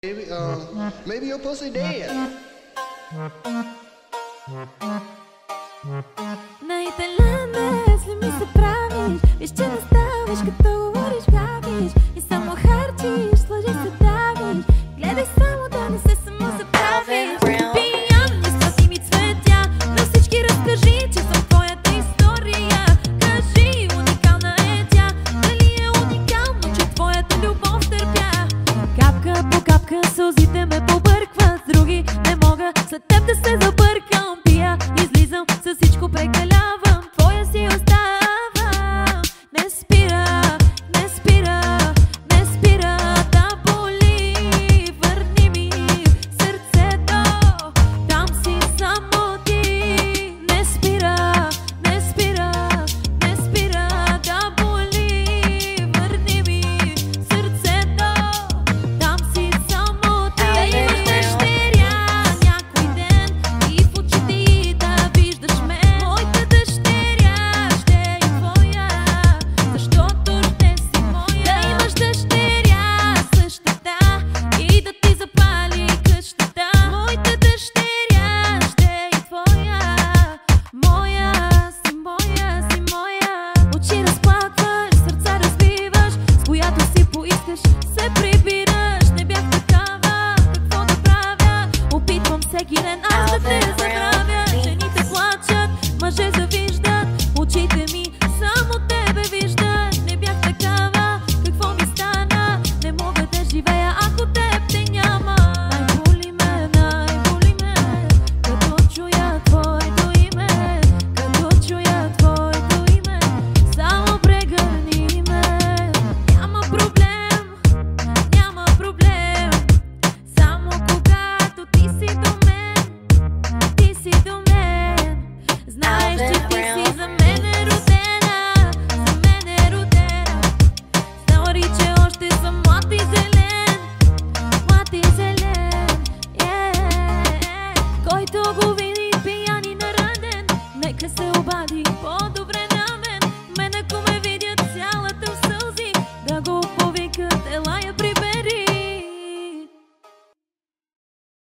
Maybe your pussy dead. На италянец ли ми се правиш? Виж, че не ставиш, като говориш гавиш и само харчиш, сложи се давиш. Гледай само да не се самозабравиш. Пиян, изпрати ми цветя, на всички разкажи, че съм твоята история. Кажи, уникална е тя, дали е уникално, че твоята любов търпя. Капка по капка сълзите ме побъркват, с други не мога след теб да се